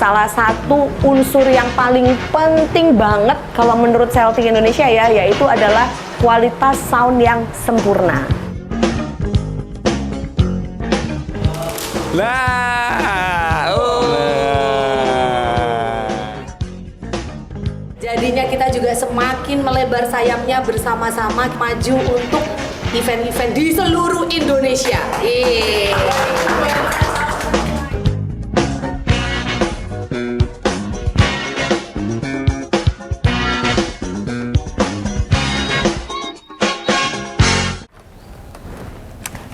salah satu unsur yang paling penting banget kalau menurut Celtic Indonesia ya, yaitu adalah kualitas sound yang sempurna. Jadinya kita juga semakin melebar sayapnya bersama-sama maju untuk event-event di seluruh Indonesia.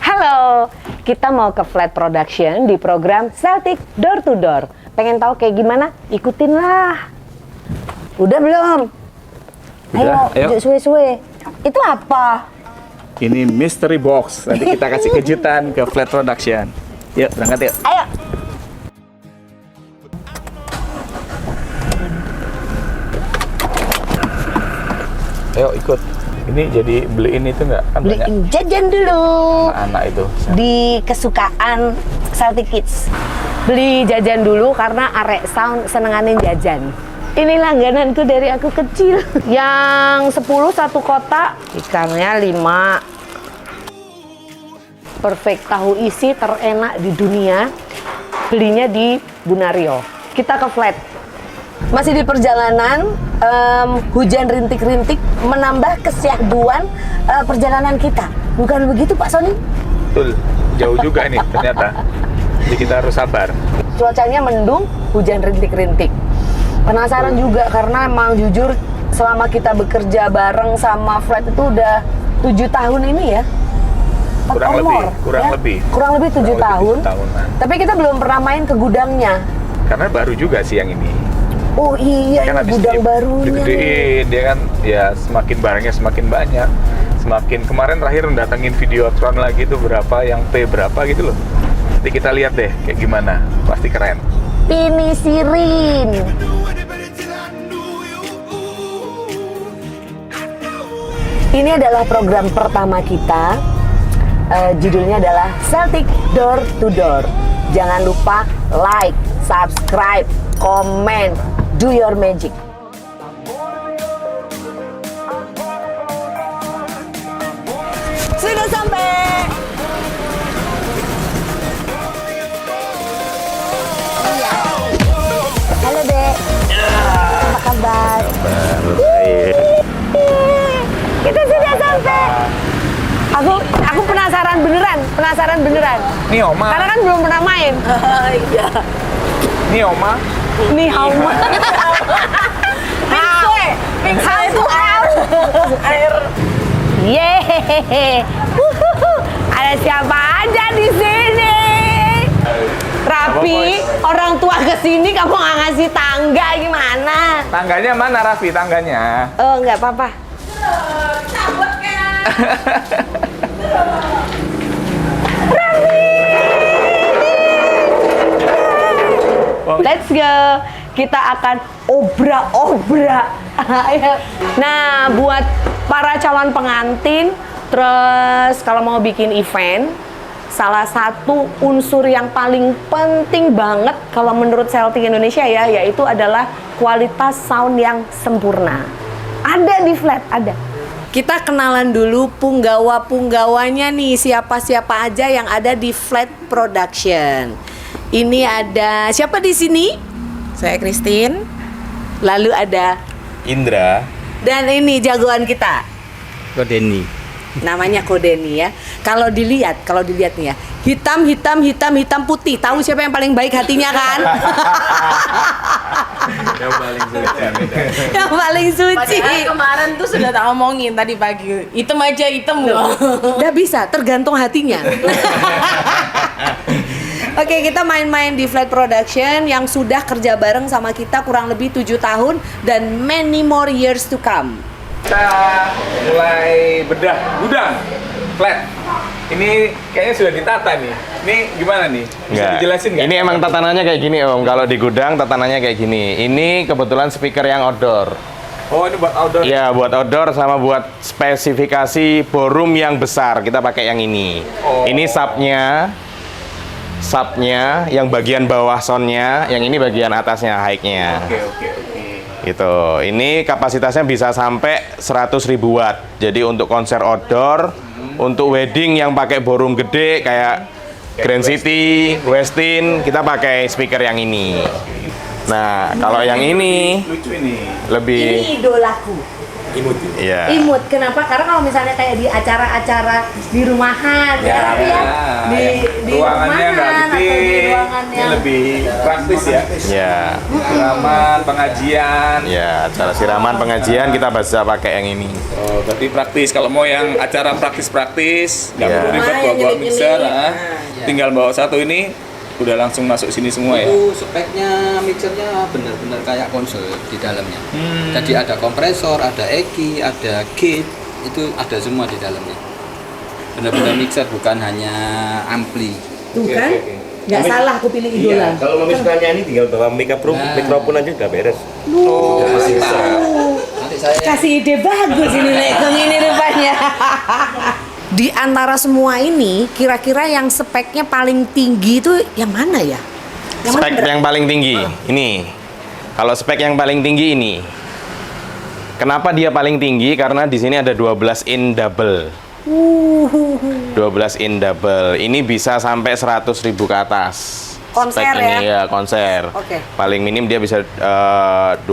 Halo, kita mau ke Flat Production di program Celtic Door to Door. Pengen tahu kayak gimana? Ikutin lah. Udah belum? Ayo. Suwe-suwe. Itu apa? Ini mystery box. Nanti kita kasih kejutan ke Flat Production. Yuk, berangkat yuk. Ayo. Ayo ikut. Ini jadi beliin itu nggak? Kan banyak. Beliin jajan dulu. Anak itu. Di kesukaan Celtic Kids. Beli jajan dulu karena arek sound senenganin jajan. Ini langgananku dari aku kecil. Yang 10 satu kotak, ikannya 5. Perfect tahu isi terenak di dunia. Belinya di Bunario. Kita ke Flat. Masih di perjalanan, hujan rintik-rintik menambah kesyahduan perjalanan kita. Bukan begitu Pak Sony? Betul, jauh juga nih ternyata. Jadi kita harus sabar. Cuacanya mendung, hujan rintik-rintik. Penasaran juga karena emang jujur selama kita bekerja bareng sama Flat itu udah 7 tahun ini ya. Kurang lebih 7 tahun. Tapi kita belum pernah main ke gudangnya. Karena baru juga sih yang ini. Oh iya, Kan ini gudang barunya. Digedein, dia kan ya semakin barangnya semakin banyak. Semakin kemarin terakhir mendatangin Videotron lagi tuh berapa, yang P berapa gitu loh. Nanti kita lihat deh kayak gimana, pasti keren. Pinisirin. Ini adalah program pertama kita. Judulnya adalah Celtic Door to Door. Jangan lupa like, subscribe, comment, do your magic. Sudah sampai. Halo Dek. Apa kabar? Kita sudah sampai. Aku penasaran beneran. Nih Oma. Karena kan belum pernah main. Iya. Nih Oma. Nih Oma. Air. Yeay. Ada siapa aja di sini? Rapi, orang tua kesini kamu nggak ngasih tangga gimana? Tangganya mana Raffi, tangganya? Oh nggak apa-apa. Cabut kan? Let's go. Kita akan obrak-obrak. Nah, buat para calon pengantin, terus kalau mau bikin event, salah satu unsur yang paling penting banget kalau menurut Celtic Indonesia ya, yaitu adalah kualitas sound yang sempurna. Ada di Flat, ada. Kita kenalan dulu punggawa-punggawanya nih, siapa-siapa aja yang ada di Flat Production. Ini ada siapa di sini? Saya Christine. Lalu ada Indra. Dan ini jagoan kita. Kodeni. Namanya Kodeni ya. Kalau dilihat nih ya, hitam putih. Tahu siapa yang paling baik hatinya kan? Yang paling suci. Yang paling suci. Padahal kemarin tuh sudah tak ngomongin tadi pagi. Hitam aja hitam loh. Udah bisa, tergantung hatinya. Oke, kita main-main di Flat Production yang sudah kerja bareng sama kita kurang lebih 7 tahun dan many more years to come. Kita mulai bedah gudang Flat. Ini kayaknya sudah ditata nih. Ini gimana nih? Bisa dijelasin nggak? Ini emang tatanannya kayak gini Om. Kalau di gudang tatanannya kayak gini. Ini kebetulan speaker yang outdoor. Oh, ini buat outdoor? Iya, buat outdoor sama buat spesifikasi ballroom yang besar. Kita pakai yang ini. Oh. Ini subnya. subnya, yang bagian bawah soundnya, yang ini bagian atasnya high-nya. Oke. Gitu. Ini kapasitasnya bisa sampai 100.000 watt. Jadi untuk konser outdoor, untuk wedding yang pakai ballroom gede kayak Grand City, Westin, kita pakai speaker yang ini. Nah, kalau yang ini Lucu ini. lebih Ini idolaku. ya. Imut. Kenapa? Karena kalau misalnya kayak di acara-acara di rumahan, ya, tapi ya di ruangannya nggak rumahan atau gede. di ruangan Ini yang lebih praktis ya. Ya. Siraman, pengajian. Ya, acara siraman pengajian kita bisa pakai yang ini. Oh, berarti praktis. Kalau mau yang acara praktis-praktis, nggak Iya. perlu ribet yang bawa nyelip-nyelip. mixer, Iya. tinggal bawa satu ini, udah langsung masuk sini semua ya. Itu speknya mixernya benar-benar kayak konsol di dalamnya. Jadi ada kompresor, ada EQ, ada gate, itu ada semua di dalamnya. Benar-benar mixer, bukan hanya ampli. tuh kan? Nggak salah aku pilih idola. Iya, kalau mami sukanya ini tinggal bawa mikrofon aja udah beres. Oh, Nanti saya Kasih ide bagus ini Lekong ini rupanya. Di antara semua ini, kira-kira yang speknya paling tinggi itu yang mana ya? Spek yang paling tinggi ini. Kalau spek yang paling tinggi ini. Kenapa dia paling tinggi? Karena di sini ada 12 in double. 12 in double. Ini bisa sampai 100.000 ke atas. Konser Spek ini, ya? ya konser. Oke. Paling minim dia bisa 20.000.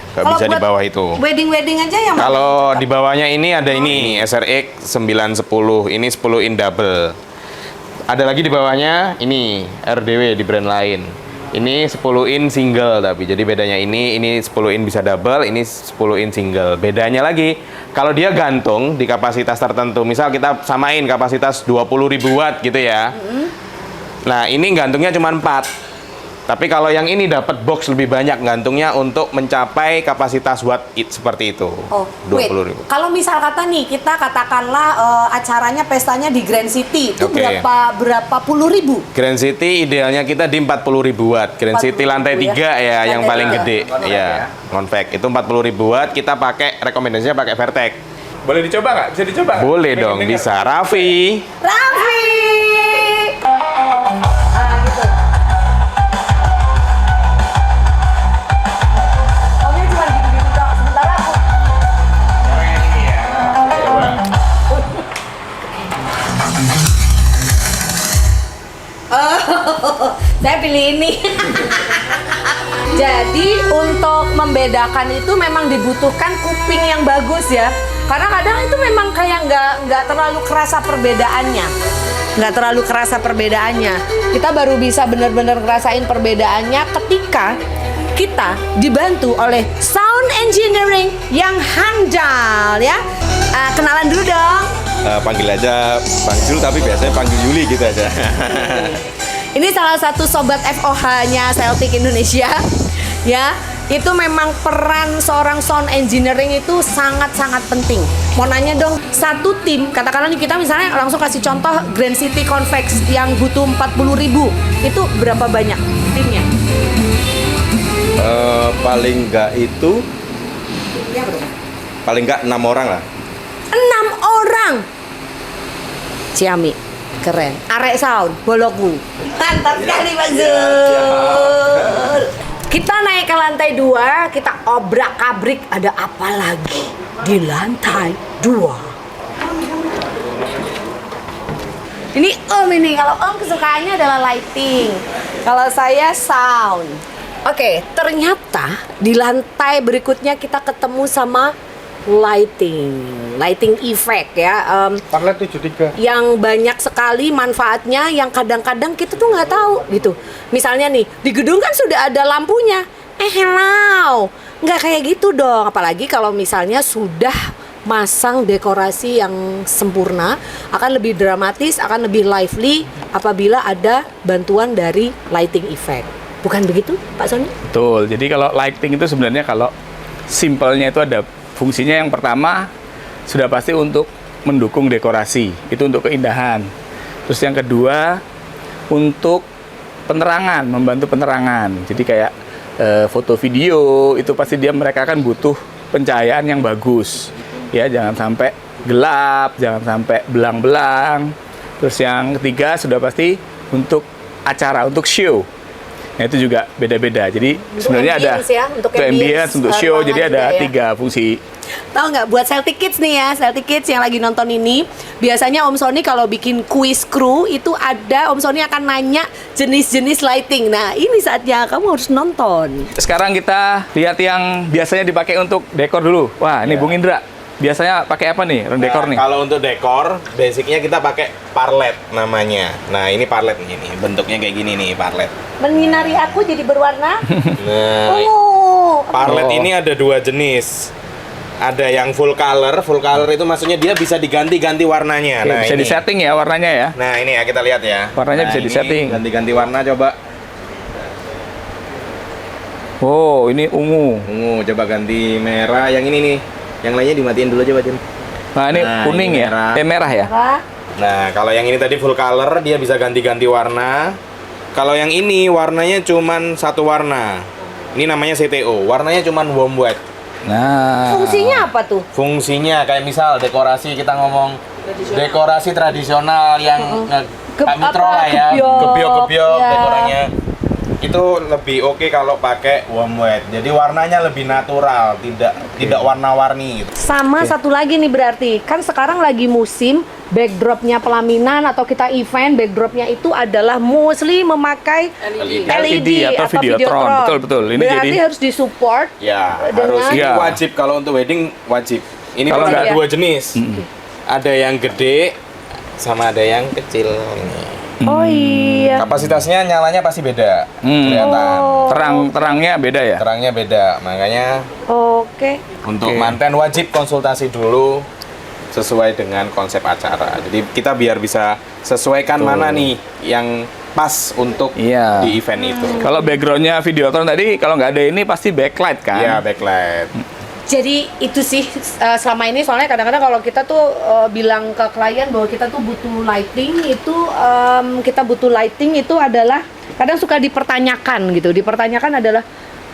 Gak Kalau bisa di buat bawah itu. Wedding aja yang mana? Kalau di bawahnya ini ada ini SRX 910, ini 10 in double. Ada lagi di bawahnya ini RDW di brand lain. Ini 10 in single tapi jadi bedanya ini 10 in bisa double, ini 10 in single. Bedanya lagi kalau dia gantung di kapasitas tertentu, misal kita samain kapasitas 20.000 watt gitu ya. Nah, ini gantungnya cuma 4. Tapi kalau yang ini dapat box lebih banyak gantungnya untuk mencapai kapasitas watt seperti itu. Oh, wait. 20.000. Kalau misal kata nih kita katakanlah acaranya pestanya di Grand City itu Oke. berapa puluh ribu? Grand City idealnya kita di 40.000 watt. Grand City 40.000 lantai 3 ya. ya, yang Lantai paling 3. gede. Ya, non-fact. Itu 40.000 watt, kita pakai rekomendasinya pakai Vertex. boleh dicoba nggak? Bisa dicoba nggak? Boleh Pengen dong, denger. bisa. Raffi. Raffi. Gitu. Omnya cuma gitu-gitu dong. Sementara aku Sekarang yang ini ya. Coba. saya pilih ini. Jadi untuk membedakan itu memang dibutuhkan kuping yang bagus ya. Karena kadang itu memang kayak nggak terlalu kerasa perbedaannya. Nggak terlalu kerasa perbedaannya. Kita baru bisa benar-benar ngerasain perbedaannya ketika kita dibantu oleh sound engineering yang handal ya. Kenalan dulu dong. Panggil aja Bang Jul tapi biasanya panggil Yuli gitu aja. Ini salah satu sobat FOH-nya Celtic Indonesia. Ya, itu memang peran seorang sound engineering itu sangat-sangat penting. Mau nanya dong, satu tim, katakanlah nih kita misalnya langsung kasih contoh Grand City Convex yang butuh 40.000, itu berapa banyak timnya? Paling enggak itu Ya, bro. paling enggak 6 orang lah. 6 orang. Ciami, keren. Arek sound, boloku. Mantap sekali Pak Zul. Kita naik ke lantai 2, kita obrak-abrik ada apa lagi di lantai 2. Ini Om ini, kalau Om kesukaannya adalah lighting. Kalau saya sound. Oke, ternyata di lantai berikutnya kita ketemu sama lighting effect ya. Parlet 73. Yang banyak sekali manfaatnya yang kadang-kadang kita tuh nggak tahu gitu. Misalnya nih di gedung kan sudah ada lampunya. Hello, nggak kayak gitu dong. Apalagi kalau misalnya sudah masang dekorasi yang sempurna, akan lebih dramatis, akan lebih lively apabila ada bantuan dari lighting effect. Bukan begitu, Pak Sony? Betul. Jadi kalau lighting itu sebenarnya kalau simpelnya itu ada fungsinya yang pertama sudah pasti untuk mendukung dekorasi, itu untuk keindahan. Terus yang kedua untuk penerangan, membantu penerangan. Jadi kayak foto video itu pasti mereka kan butuh pencahayaan yang bagus. Ya, jangan sampai gelap, jangan sampai belang-belang. Terus yang ketiga sudah pasti untuk acara, untuk show. Nah itu juga beda-beda. Jadi sebenarnya ada ambience ya, untuk ambience, untuk show. ruangan Jadi ada juga ya. 3 fungsi. Tahu nggak buat Celtic Kids nih ya, Celtic Kids yang lagi nonton ini, biasanya Om Sony kalau bikin quiz crew itu ada Om Sony akan nanya jenis-jenis lighting. Nah ini saatnya kamu harus nonton. Sekarang kita lihat yang biasanya dipakai untuk dekor dulu. Wah ini Bung Indra. Biasanya pakai apa nih dekor nih? Kalau untuk dekor, basicnya kita pakai parlet namanya. Nah, ini parlet nih, bentuknya kayak gini nih, parlet. Menyinari aku jadi berwarna Nah, ungu. parlet Oh. ini ada 2 jenis. Ada yang full color itu maksudnya dia bisa diganti-ganti warnanya. Oke, Nah, bisa ini. disetting ya warnanya ya. Nah, ini ya kita lihat ya. Warnanya Nah, bisa ini disetting. Ganti-ganti warna coba. Oh ini ungu. Ungu, coba ganti merah. Yang ini nih. Yang lainnya dimatiin dulu coba, Jun. Nah ini Nah, kuning ini ya. merah. Merah ya. Apa? Nah, kalau yang ini tadi full color, dia bisa ganti-ganti warna. Kalau yang ini warnanya cuman satu warna. Ini namanya CTO. warnanya cuman warm white. Nah. Fungsinya apa tuh? Fungsinya kayak misal dekorasi, kita ngomong dekorasi tradisional yang Kak Mitro apa, lah ya, gebyok, gebyok-gebyok ya. dekornya. Itu lebih oke kalau pakai warm white. Jadi warnanya lebih natural, tidak warna-warni gitu. Sama satu lagi nih berarti, kan sekarang lagi musim backdropnya pelaminan atau kita event, backdropnya itu adalah mostly memakai LED, atau Videotron. Betul. Ini berarti jadi harus disupport. Ya, Dengan- harus ini Ya. wajib kalau untuk wedding wajib. Ini Kalau kalau ada nggak- 2 jenis. Ada yang gede sama ada yang kecil ini. Oh iya. Kapasitasnya nyalanya pasti beda. Kelihatan. terangnya beda ya. Terangnya beda. Makanya Oke. untuk Oke. manten wajib konsultasi dulu sesuai dengan konsep acara. Jadi kita biar bisa sesuaikan mana nih yang pas untuk Iya. di event itu. Kalau backgroundnya Videotron tadi, kalau nggak ada ini pasti backlight kan? Iya, backlight. Jadi itu sih selama ini soalnya kadang-kadang kalau kita tuh bilang ke klien bahwa kita tuh butuh lighting itu adalah kadang suka dipertanyakan gitu. Dipertanyakan adalah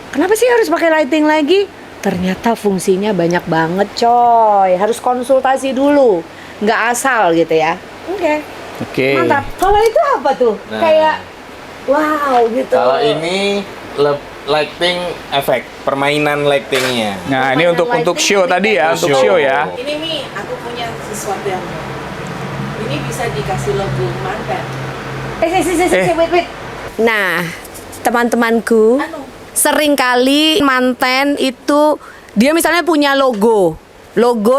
kenapa sih harus pakai lighting lagi? Ternyata fungsinya banyak banget coy. Harus konsultasi dulu. Nggak asal gitu ya. Oke. Oke. Mantap. Kalau itu apa tuh? Nah. Kayak wow gitu. Kalau ini lighting efek, permainan lightingnya. Nah, ini untuk Lighting show lebih tadi ya, ke untuk show. show ya. Ini Mi, aku punya sesuatu yang ini bisa dikasih logo mantan. Wait. Nah, teman-temanku, seringkali manten itu dia misalnya punya logo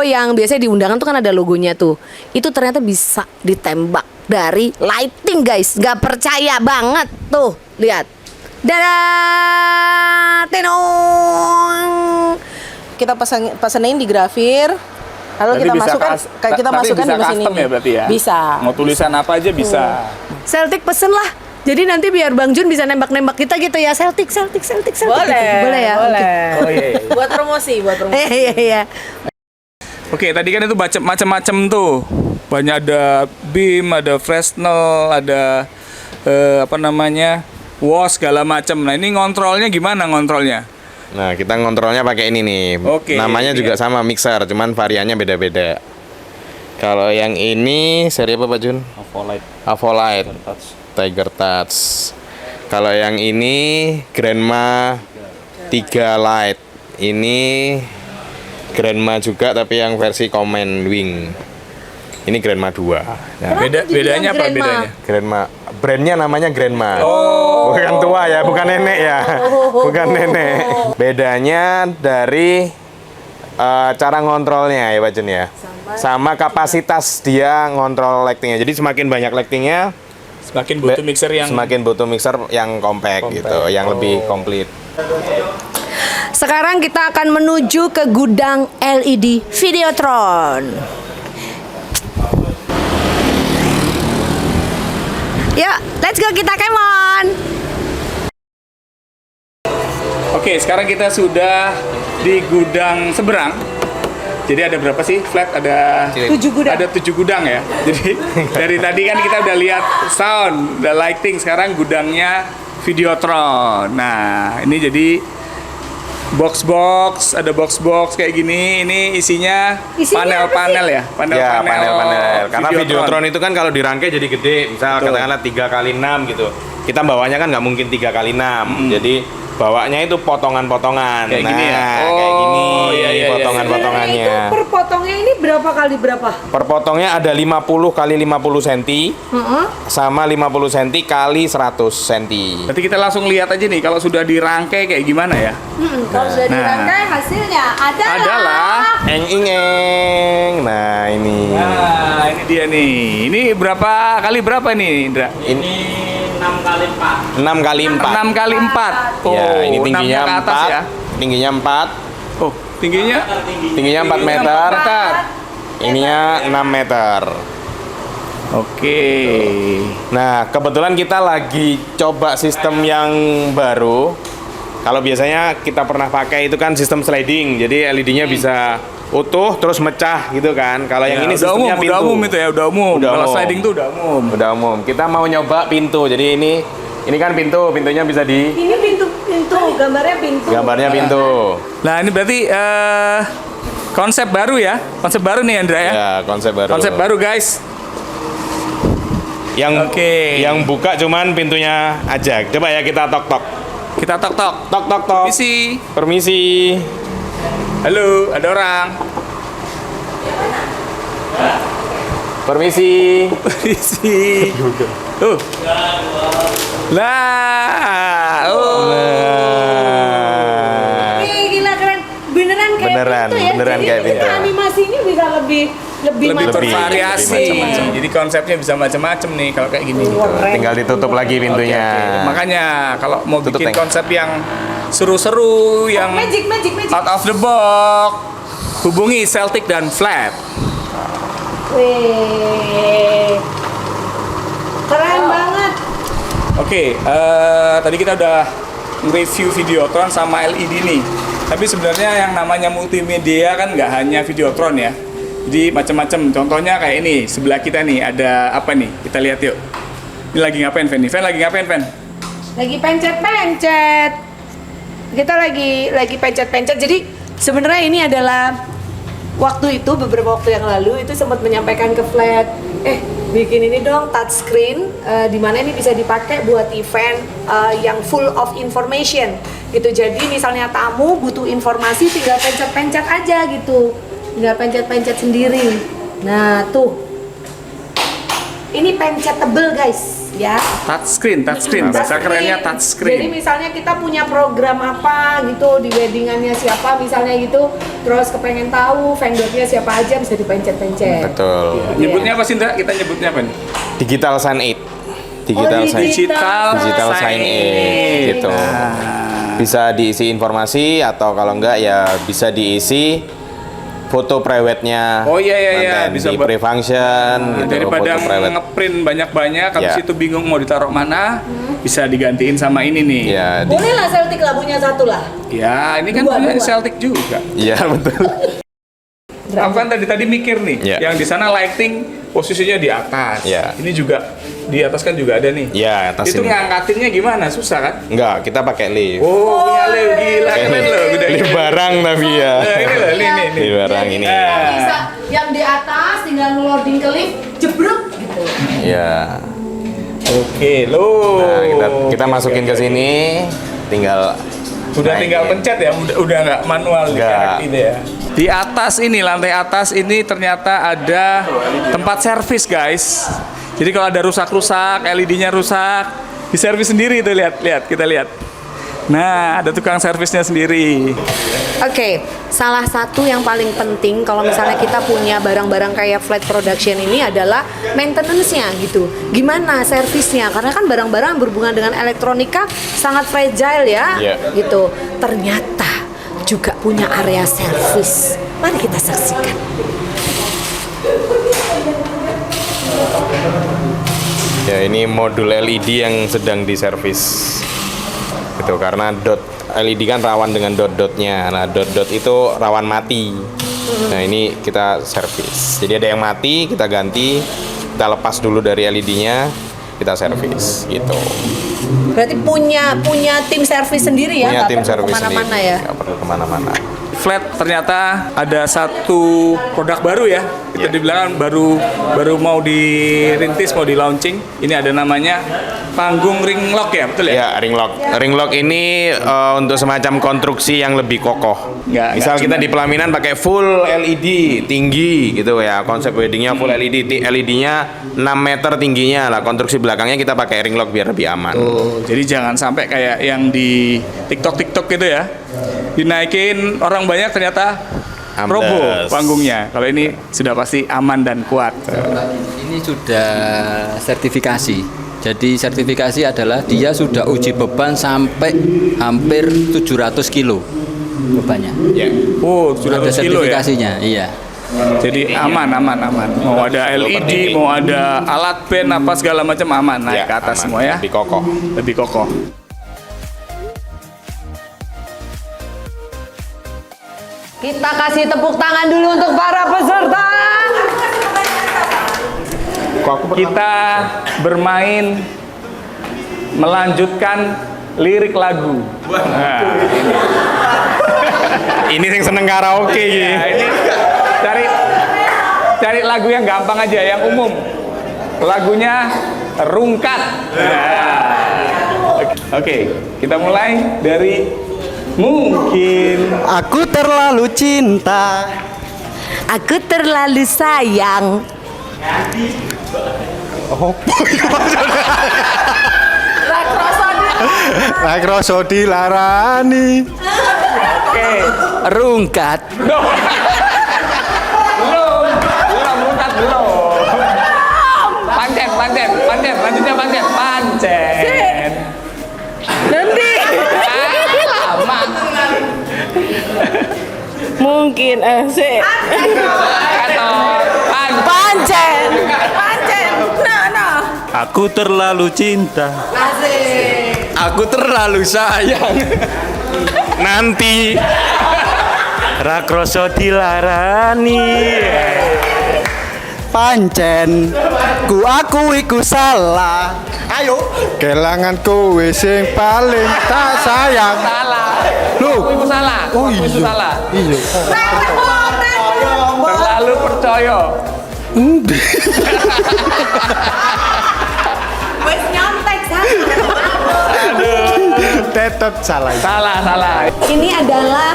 yang biasanya di undangan tuh kan ada logonya tuh. Itu ternyata bisa ditembak dari lighting guys. Gak percaya banget tuh, lihat. Dadah, tenong. Kita pesenin di grafir, lalu Berarti kita bisa masukkan tapi masukkan bisa di mesin custom ini. ya berarti ya? Bisa. Mau tulisan apa aja bisa. Celtic pesen lah. Jadi nanti biar Bang Jun bisa nembak-nembak kita gitu ya. Celtic. Boleh. Gitu. Boleh ya? Boleh. Oh iya. Buat promosi. Iya. Oke, tadi kan itu macam-macam tuh. Banyak ada beam, ada Fresnel, ada wash segala macam. Nah, ini ngontrolnya gimana ngontrolnya? Nah, kita ngontrolnya pakai ini nih. Oke, Namanya ini juga ya. sama mixer, cuman variannya beda-beda. Kalau yang ini seri apa Pak Jun? Avolite. Tiger Touch. Kalau yang ini Grandma 3 Light. Ini Grandma juga tapi yang versi Command Wing. Ini Grandma 2. Nah, Bedanya apa Grandma? bedanya? Grandma, brandnya namanya Grandma. Bukan tua ya, bukan nenek ya, bukan nenek. Bedanya dari cara ngontrolnya ya Pak Jun ya, sama kapasitas dia ngontrol lightingnya. Jadi semakin banyak lightingnya, Semakin butuh mixer yang semakin butuh mixer yang compact gitu, yang lebih komplit. Sekarang kita akan menuju ke gudang LED Videotron. Yuk, let's go kita kemon. Oke, sekarang kita sudah di gudang seberang. Jadi ada berapa sih flat? Ada 7 gudang. Ada 7 gudang ya. Jadi dari tadi kan kita udah lihat sound, udah lighting. Sekarang gudangnya Videotron. Nah, ini jadi ada box kayak gini. Ini isinya Isinya panel-panel ya, Ya, panel-panel. Karena Videotron. Videotron itu kan kalau dirangkai jadi gede, misal Betul. katakanlah 3x6 gitu. Kita bawanya kan nggak mungkin 3x6. Jadi bawanya itu potongan-potongan. Kayak gini ya? Nah, kayak gini Oh, iya, iya, potongan-potongannya. Itu per potongnya ini berapa kali berapa? Per potongnya ada 50 x 50 cm sama 50 cm kali 100 cm. Nanti kita langsung lihat aja nih kalau sudah dirangkai kayak gimana ya. Kalau sudah Nah. dirangkai hasilnya Adalah. Eng. Nah, ini. Nah, ini dia nih. Ini berapa kali berapa nih, Indra? Ini 6 x 4. 6 kali 4. Ya, ini tingginya 6-nya ke atas 4. ya. Tingginya 4. Oh, tingginya? Tingginya 4 meter. Ininya 6 meter. Oke. Nah, kebetulan kita lagi coba sistem yang baru. Kalau biasanya kita pernah pakai itu kan sistem sliding, jadi LED-nya bisa utuh terus mecah gitu kan. Kalau yang Ya, ini udah sistemnya pintu. udah umum itu ya, udah umum. Udah Kalau umum. sliding tuh udah umum. Udah umum. Kita mau nyoba pintu. Jadi ini kan pintunya bisa di Ini pintu, gambarnya pintu. gambarnya pintu. Nah, ini berarti konsep baru ya. Konsep baru nih, Andra ya. Ya, konsep baru. Konsep baru, guys. Yang Oke. yang buka cuman pintunya aja. Coba ya kita tok-tok. Kita tok-tok. Tok. Misi. Permisi. Halo, ada orang. Permisi. Misi. Lah. Oh. Gila keren. Beneran kayak Beneran, pintu ya. beneran Jadi kayak kita pintu. animasinya bisa lebih Lebih macam-macam. bervariasi. lebih macam-macam. Jadi konsepnya bisa macam-macam nih kalau kayak gini. Keren. Tinggal ditutup lagi pintunya. Makanya kalau mau Tutup, bikin Teng. konsep yang seru-seru, yang Magic. out of the box, hubungi Celtic dan Flat. Wih. Keren banget. Oke, tadi kita udah review Videotron sama LED nih. Tapi sebenarnya yang namanya multimedia kan nggak hanya Videotron ya. Jadi macam-macam. Contohnya kayak ini, sebelah kita nih ada apa nih? Kita lihat yuk. Ini lagi ngapain, Fen? Fen lagi ngapain, Fen? Lagi pencet-pencet. Kita lagi pencet-pencet. Jadi sebenarnya ini adalah waktu itu beberapa waktu yang lalu itu sempat menyampaikan ke Flat, bikin ini dong touchscreen di mana ini bisa dipakai buat event yang full of information gitu. Jadi misalnya tamu butuh informasi tinggal pencet-pencet aja gitu. Tinggal pencet-pencet sendiri. Nah, tuh. Ini pencetable, guys, ya. Touchscreen. Bahasa kerennya Jadi touchscreen. misalnya kita punya program apa gitu di weddingannya siapa misalnya gitu, terus kepengen tahu vendornya siapa aja bisa dipencet-pencet. Betul. Nyebutnya apa sih, Ndra? Kita nyebutnya apa nih? Digital sign aid. Digital sign aid gitu. Bisa diisi informasi atau kalau enggak ya bisa diisi foto private-nya. Oh iya Manten bisa di buat- pre-function gitu, Daripada foto private. ngeprint banyak-banyak, habis Ya. itu bingung mau ditaruh mana, bisa digantiin sama ini nih. Ya, Boleh lah Celtic lah punya satu lah. Ya, ini kan Dua. punya Celtic juga. iya betul. Aku kan tadi mikir nih, Ya. yang di sana lighting posisinya di atas. Ya. Ini juga di atas kan juga ada nih. Iya, atas Itu ini. ngangkatinnya gimana? Susah kan? Enggak, kita pakai lift. Oh, punya lift, gila Pakai keren loh. Udah lift barang tapi ya. Nah, ini loh, ini. Lift barang ini. Nah. Bisa yang di atas tinggal loading ke lift, jebruk gitu. Iya. Oke, loh. Nah, kita masukin ke sini, tinggal Udah naikin. tinggal pencet ya, udah nggak manual nih Nggak. kayak ini ya. Di atas ini, lantai atas ini ternyata ada tempat servis, guys. Jadi kalau ada rusak-rusak, LED-nya rusak, diservis sendiri tuh, lihat, kita lihat. Nah, ada tukang servisnya sendiri. Oke, salah satu yang paling penting kalau misalnya kita punya barang-barang kayak flat production ini adalah maintenance-nya gitu. Gimana servisnya? Karena kan barang-barang yang berhubungan dengan elektronika sangat fragile ya, Iya. gitu. Ternyata juga punya area servis. Mari kita saksikan. Ya, ini modul LED yang sedang diservis. Gitu, karena dot LED kan rawan dengan dot-dotnya. Nah, dot-dot itu rawan mati. Nah, ini kita servis. Jadi ada yang mati, kita ganti, kita lepas dulu dari LED-nya, kita servis gitu. Berarti punya tim servis sendiri ya, Punya nggak tim perlu servis kemana-mana sendiri, ya. nggak perlu kemana-mana. Flat ternyata ada satu produk baru ya. Kita dibilang baru mau dirintis, mau di launching. Ini ada namanya panggung ring lock ya, betul ya? Ya, ring lock. Ring lock ini untuk semacam konstruksi yang lebih kokoh. Misal Nggak kita cuma- di pelaminan pakai full LED tinggi gitu ya. Konsep weddingnya full LED, LED-nya 6 meter tingginya lah. Konstruksi belakangnya kita pakai ring lock biar lebih aman. Jadi jangan sampai kayak yang di TikTok gitu ya. Dinaikin orang banyak ternyata Ambles. roboh panggungnya. Kalau ini sudah pasti aman dan kuat. Ini sudah sertifikasi. Jadi sertifikasi adalah dia sudah uji beban sampai hampir 700 kilo bebannya. Ya. Oh, sudah Ada 100 kilo ya. sertifikasinya, iya. Jadi aman. Mau ada LED, mau ada alat band apa segala macam aman naik Ya, ke atas aman. semua ya. Lebih kokoh. Lebih kokoh. Kita kasih tepuk tangan dulu untuk para peserta. Kita bermain melanjutkan lirik lagu. Nah, Ini yang seneng karaoke ini cari lagu yang gampang aja, yang umum. Lagunya Rungkat. Nah, Oke, kita mulai dari mungkin. Aku terlalu cinta. Aku terlalu sayang. Nek rasa dilarani. Oke. Rungkat. Belum, Rungkat belum. Pancen. Lanjutnya pancen. Nanti Lama. mungkin sih. Atau Pancen. Nah. Aku terlalu cinta. Aku terlalu sayang. Nanti Rak rasa dilarani. Pancen ku akui ku salah. Ayo, kelangan kowe sing paling tak sayang. salah. Loh, Aku itu salah. oh Aku itu iya. salah. Iya. Terlalu percaya. Wes nyontek Tetep salah. Salah. Ini adalah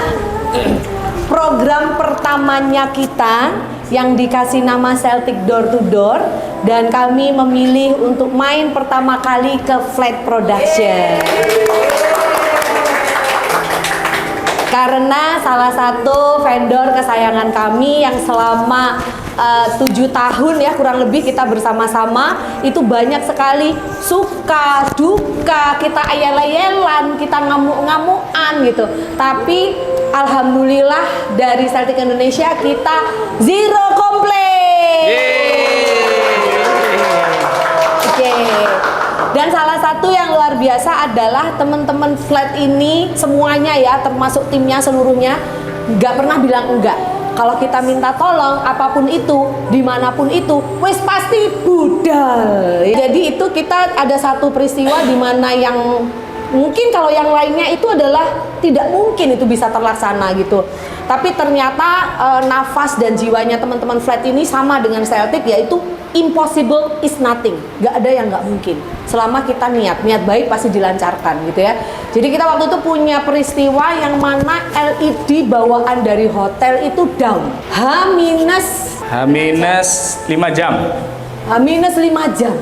program pertamanya kita yang dikasih nama Celtic Door to Door, dan kami memilih untuk main pertama kali ke Flat Production. Karena salah satu vendor kesayangan kami yang selama 7 tahun ya kurang lebih kita bersama-sama, itu banyak sekali suka duka, kita ayel-ayelan, kita ngamuk-ngamukan gitu. Tapi alhamdulillah dari Celtic Indonesia kita zero komplain. Oke. Dan salah satu yang luar biasa adalah teman-teman Flat ini semuanya ya, termasuk timnya seluruhnya, nggak pernah bilang enggak. Kalau kita minta tolong apapun itu, dimanapun itu, wes pasti budal. Jadi itu kita ada satu peristiwa di mana yang mungkin kalau yang lainnya itu adalah tidak mungkin itu bisa terlaksana gitu. Tapi ternyata nafas dan jiwanya teman-teman Flat ini sama dengan Celtic, yaitu impossible is nothing. Gak ada yang gak mungkin. Selama kita niat baik pasti dilancarkan gitu ya. Jadi kita waktu itu punya peristiwa yang mana LED bawaan dari hotel itu down. H-5 jam. H-5 jam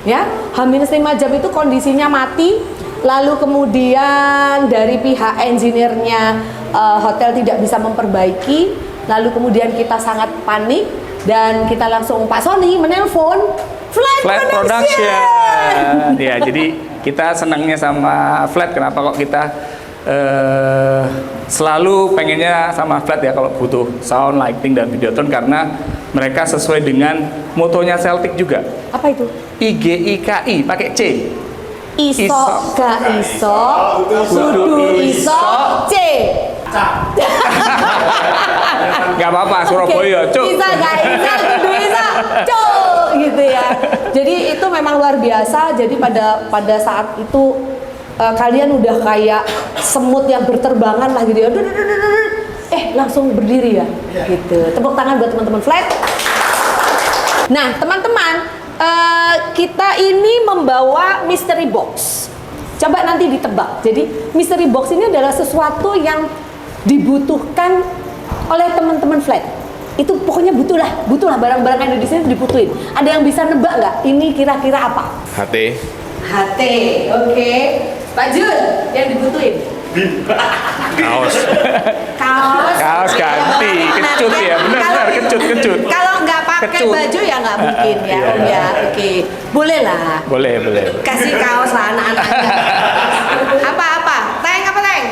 ya. H-5 jam itu kondisinya mati. Lalu kemudian dari pihak engineer-nya hotel tidak bisa memperbaiki. Lalu kemudian kita sangat panik dan kita langsung Pak Sony menelpon Flat Production. Ya, jadi kita senangnya sama Flat. Kenapa kok kita selalu pengennya sama Flat ya kalau butuh sound, lighting dan videoton, karena mereka sesuai dengan motonya Celtic juga. Apa itu? IGIKI pakai C. Iso gak iso, kudu iso C. Gak apa-apa, Surabaya, cuk. Bisa gak iso, kudu iso cuk gitu ya. Jadi itu memang luar biasa. Jadi pada saat itu kalian udah kayak semut yang berterbangan lah gitu ya. Langsung berdiri ya. Gitu. Tepuk tangan buat teman-teman Flat. Nah, teman-teman, kita ini membawa mystery box. Coba nanti ditebak. Jadi mystery box ini adalah sesuatu yang dibutuhkan oleh teman-teman Flat. Itu pokoknya butuh lah barang-barang yang ada di sini dibutuhin. Ada yang bisa nebak nggak? Ini kira-kira apa? HT. HT, oke. Pak Jun, yang dibutuhin? Kaos. Kaos ganti, kecut ya, benar kecut. Kalau nggak pakai Kecut. baju ya nggak mungkin ya, Om ya. Oke, boleh lah. Boleh. Kasih kaos lah anak-anaknya. Apa? Teng apa teng?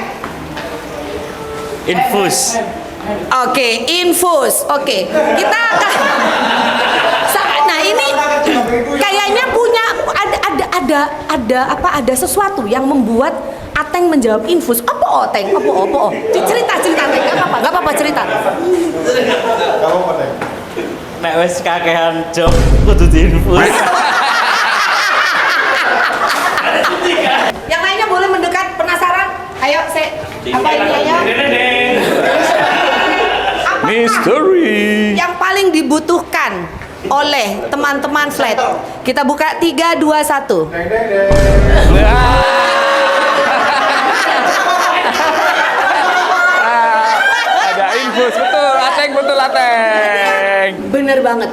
Infus. Oke, infus. Oke, kita akan. Nah ini kayaknya punya ada sesuatu yang membuat Ateng menjawab infus. Apa Teng? Apa? Cerita Teng. Gak apa-apa cerita. Nek wis kakehan job kudu diinfus. Yang lainnya boleh mendekat, penasaran? Ayo, apa ini ayo? Apakah Misteri. yang paling dibutuhkan oleh teman-teman Flat? Kita buka 3, 2, 1. Ada infus, betul Ateng. Bener banget.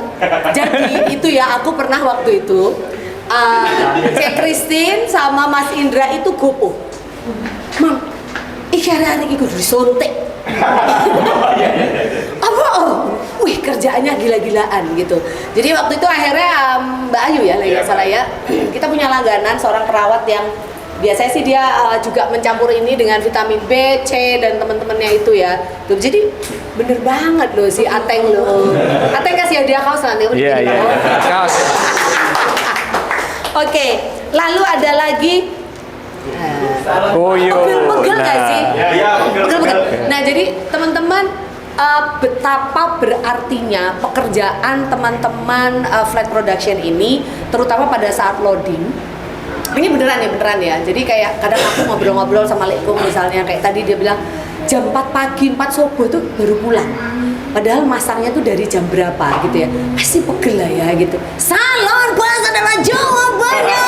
Jadi itu ya, aku pernah waktu itu Cek Christine sama Mas Indra itu gopoh. Mam, ikhara ini kudu disuntik. Apa? Wih, kerjaannya gila-gilaan gitu. Jadi waktu itu akhirnya Mbak Ayu ya, nggak salah ya. Kita punya langganan seorang perawat yang biasanya sih dia juga mencampur ini dengan vitamin B, C dan teman-temannya itu ya. Tuh, jadi bener banget loh si Ateng loh. Ateng kasih hadiah kaos nanti. Iya. Kaos. Oke, lalu ada lagi pegel nggak sih? Pegel. Nah, jadi teman-teman, betapa berartinya pekerjaan teman-teman Flat Production ini, terutama pada saat loading. Ini beneran ya. Jadi kayak kadang aku ngobrol-ngobrol sama Lekung misalnya, kayak tadi dia bilang jam 4 pagi, 4 subuh tuh baru pulang. Padahal masangnya tuh dari jam berapa gitu ya. Pasti pegel lah ya gitu. Salon puas adalah jawabannya.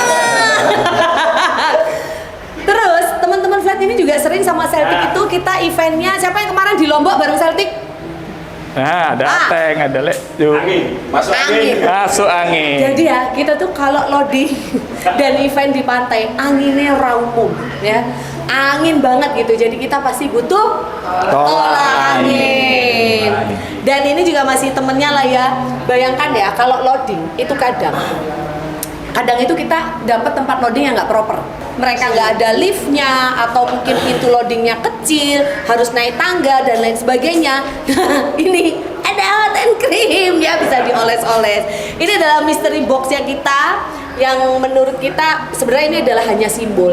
Terus teman-teman Flat ini juga sering sama Celtic itu kita eventnya. Siapa yang kemarin di Lombok bareng Celtic? Nah, ada Ateng, ada Lek. Masuk angin. Jadi ya, kita tuh kalau loading dan event di pantai, anginnya raumum ya. Angin banget gitu. Jadi kita pasti butuh tolak angin. Dan ini juga masih temennya lah ya. Bayangkan ya, kalau loading itu kadang itu kita dapat tempat loading yang nggak proper. Mereka nggak ada liftnya, atau mungkin pintu loadingnya kecil, harus naik tangga dan lain sebagainya. Ini ada hot and cream ya, bisa dioles-oles. Ini adalah mystery boxnya kita, yang menurut kita sebenarnya ini adalah hanya simbol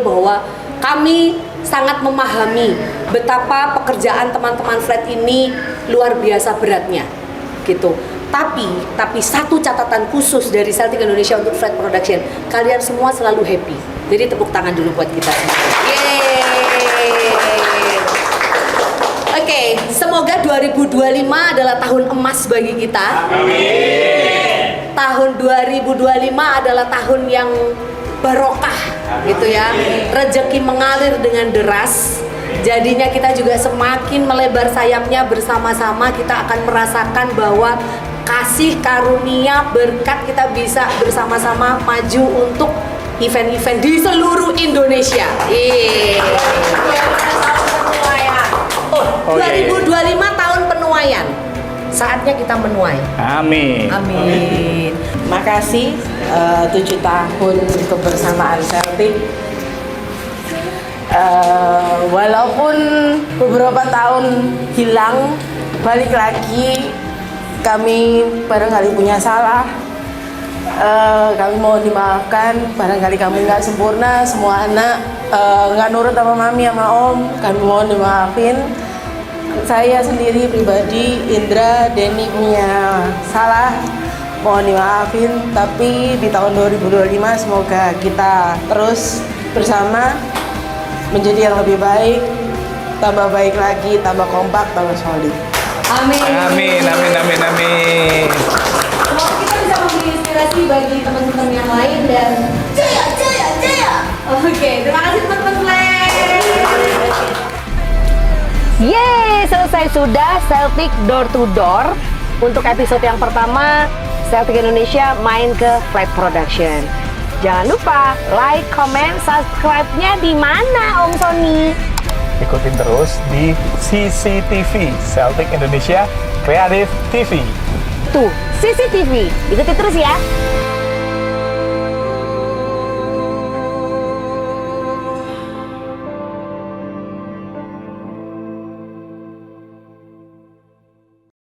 bahwa kami sangat memahami betapa pekerjaan teman-teman Flat ini luar biasa beratnya gitu. Tapi satu catatan khusus dari Celtic Indonesia untuk Flat Production, kalian semua selalu happy. Jadi tepuk tangan dulu buat kita. Yeay. Oke, semoga 2025 adalah tahun emas bagi kita. Amin. Tahun 2025 adalah tahun yang barokah gitu ya. Rezeki mengalir dengan deras. Jadinya kita juga semakin melebar sayapnya, bersama-sama kita akan merasakan bahwa kasih karunia berkat kita bisa bersama-sama maju untuk event-event di seluruh Indonesia. 2025 tahun penuaian. Saatnya kita menuai. Amin. Makasih 7 tahun kebersamaan Celtic. Walaupun beberapa tahun hilang, balik lagi, kami barangkali punya salah, kami mohon dimaafkan, barangkali kami nggak sempurna, semua anak nggak nurut sama mami sama om, kami mohon dimaafin. Saya sendiri pribadi, Indra, Denny punya salah, mohon dimaafin. Tapi di tahun 2025 semoga kita terus bersama menjadi yang lebih baik, tambah baik lagi, tambah kompak, tambah solid. Amin. Amin, amin, amin, amin. Semoga kita bisa memberi inspirasi bagi teman-teman yang lain dan jaya, jaya, jaya. Oke, terima kasih teman-teman Flash. Yeay, selesai sudah Celtic Door to Door. Untuk episode yang pertama, Celtic Indonesia main ke Flag Production. Jangan lupa like, comment, subscribe-nya di mana Om Sony? Ikutin terus di CCTV, Celtic Indonesia Creative TV. Tuh, CCTV. Ikuti terus ya.